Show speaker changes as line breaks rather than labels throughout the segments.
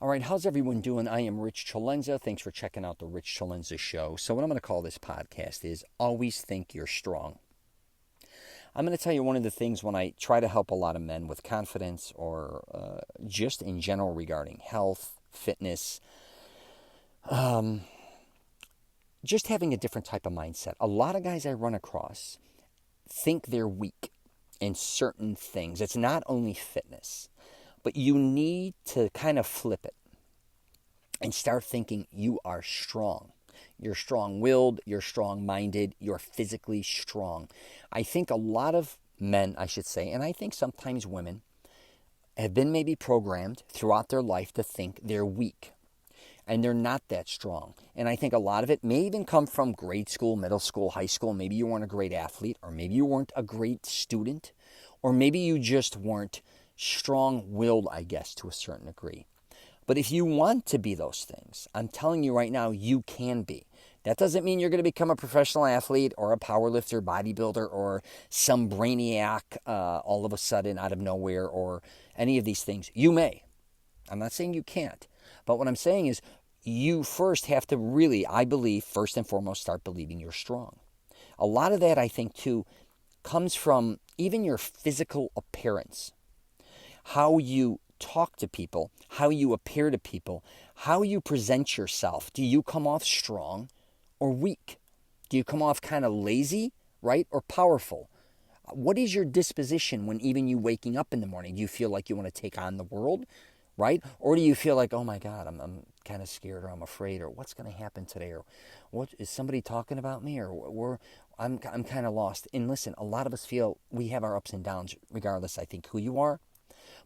All right, how's everyone doing? I am Rich CELENZA. Thanks for checking out the Rich CELENZA Show. So what I'm going to call this podcast is Always Think You're Strong. I'm going to tell you one of the things when I try to help a lot of men with confidence or just in general regarding health, fitness, just having a different type of mindset. A lot of guys I run across think they're weak in certain things. It's not only fitness. But you need to kind of flip it and start thinking you are strong. You're strong-willed, you're strong-minded, you're physically strong. I think a lot of men, I should say, and I think sometimes women, have been maybe programmed throughout their life to think they're weak. And they're not that strong. And I think a lot of it may even come from grade school, middle school, high school. Maybe you weren't a great athlete, or maybe you weren't a great student, or maybe you just weren't strong-willed, I guess, to a certain degree. But if you want to be those things, I'm telling you right now, you can be. That doesn't mean you're going to become a professional athlete or a powerlifter, bodybuilder, or some brainiac all of a sudden out of nowhere, or any of these things. You may. I'm not saying you can't. But what I'm saying is you first have to really, I believe, first and foremost, start believing you're strong. A lot of that, I think, too, comes from even your physical appearance. How you talk to people, how you appear to people, how you present yourself. Do you come off strong or weak? Do you come off kind of lazy, right, or powerful? What is your disposition when even you waking up in the morning? Do you feel like you want to take on the world, right? Or do you feel like, oh my God, I'm kind of scared, or I'm afraid, or what's going to happen today, or what is somebody talking about me, or I'm kind of lost. And listen, a lot of us feel we have our ups and downs, regardless, I think, who you are.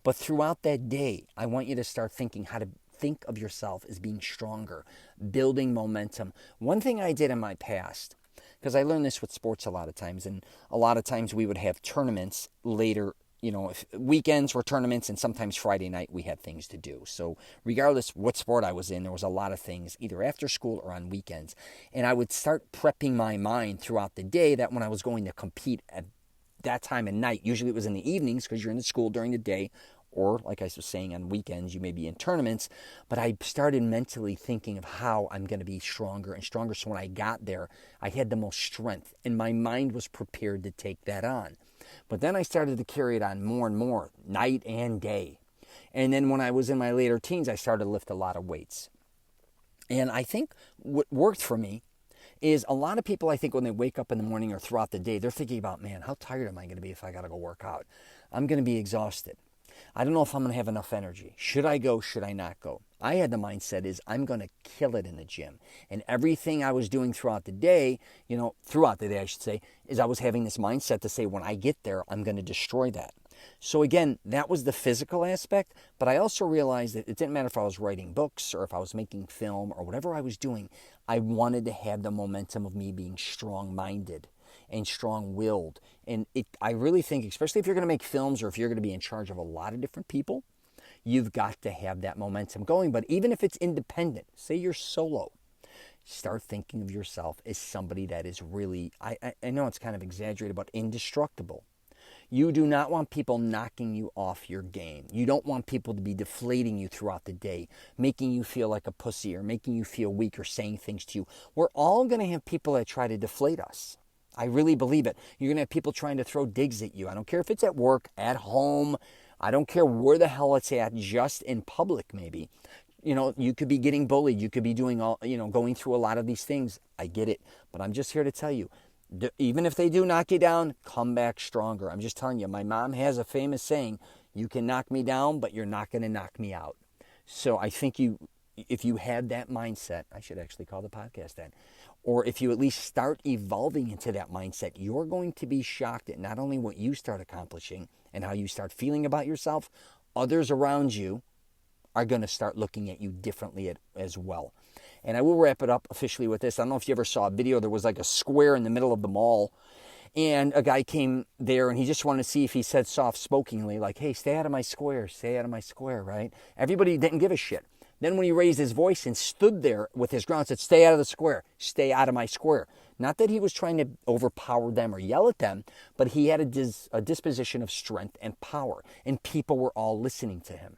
But throughout that day, I want you to start thinking how to think of yourself as being stronger, building momentum. One thing I did in my past, because I learned this with sports a lot of times, and a lot of times we would have tournaments later, if weekends were tournaments, and sometimes Friday night we had things to do. So regardless what sport I was in, there was a lot of things either after school or on weekends. And I would start prepping my mind throughout the day that when I was going to compete at that time of night, usually it was in the evenings because you're in the school during the day, or like I was saying, on weekends you may be in tournaments, but I started mentally thinking of how I'm going to be stronger and stronger, so when I got there I had the most strength and my mind was prepared to take that on. But then I started to carry it on more and more, night and day. And then when I was in my later teens, I started to lift a lot of weights. And I think what worked for me is a lot of people, I think, when they wake up in the morning or throughout the day, they're thinking about, man, how tired am I going to be if I got to go work out? I'm going to be exhausted. I don't know if I'm going to have enough energy. Should I go? Should I not go? I had the mindset is I'm going to kill it in the gym. And everything I was doing throughout the day, I should say, is I was having this mindset to say when I get there, I'm going to destroy that. So again, that was the physical aspect, but I also realized that it didn't matter if I was writing books or if I was making film or whatever I was doing, I wanted to have the momentum of me being strong-minded and strong-willed. And I really think, especially if you're going to make films or if you're going to be in charge of a lot of different people, you've got to have that momentum going. But even if it's independent, say you're solo, start thinking of yourself as somebody that is really, I know it's kind of exaggerated, but indestructible. You do not want people knocking you off your game. You don't want people to be deflating you throughout the day, making you feel like a pussy or making you feel weak or saying things to you. We're all going to have people that try to deflate us. I really believe it. You're going to have people trying to throw digs at you. I don't care if it's at work, at home. I don't care where the hell it's at, just in public maybe. You could be getting bullied. You could be doing going through a lot of these things. I get it. But I'm just here to tell you, even if they do knock you down, come back stronger. I'm just telling you, my mom has a famous saying, you can knock me down, but you're not going to knock me out. So I think if you had that mindset, I should actually call the podcast that, or if you at least start evolving into that mindset, you're going to be shocked at not only what you start accomplishing and how you start feeling about yourself, others around you are going to start looking at you differently as well. And I will wrap it up officially with this. I don't know if you ever saw a video. There was like a square in the middle of the mall, and a guy came there, and he just wanted to see if he said soft-spokingly, like, hey, stay out of my square, right? Everybody didn't give a shit. Then when he raised his voice and stood there with his ground, said, stay out of the square, stay out of my square. Not that he was trying to overpower them or yell at them, but he had a disposition of strength and power, and people were all listening to him.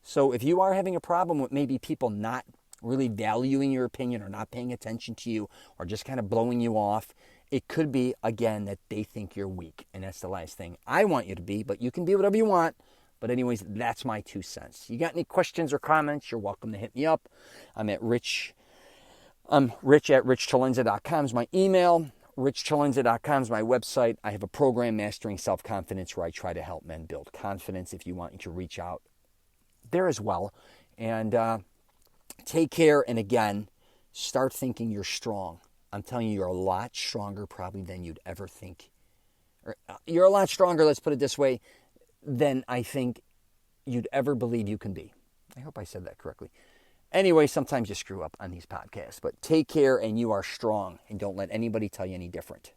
So if you are having a problem with maybe people not really valuing your opinion or not paying attention to you or just kind of blowing you off, it could be, again, that they think you're weak. And that's the last thing I want you to be, but you can be whatever you want. But anyways, that's my 2 cents. You got any questions or comments, you're welcome to hit me up. I'm rich at richcelenza.com is my email. richcelenza.com is my website. I have a program, Mastering Self-Confidence, where I try to help men build confidence. If you want, you can reach out there as well. And take care. And again, start thinking you're strong. I'm telling you, you're a lot stronger probably than you'd ever think. You're a lot stronger, let's put it this way, than I think you'd ever believe you can be. I hope I said that correctly. Anyway, sometimes you screw up on these podcasts, but take care and you are strong, and don't let anybody tell you any different.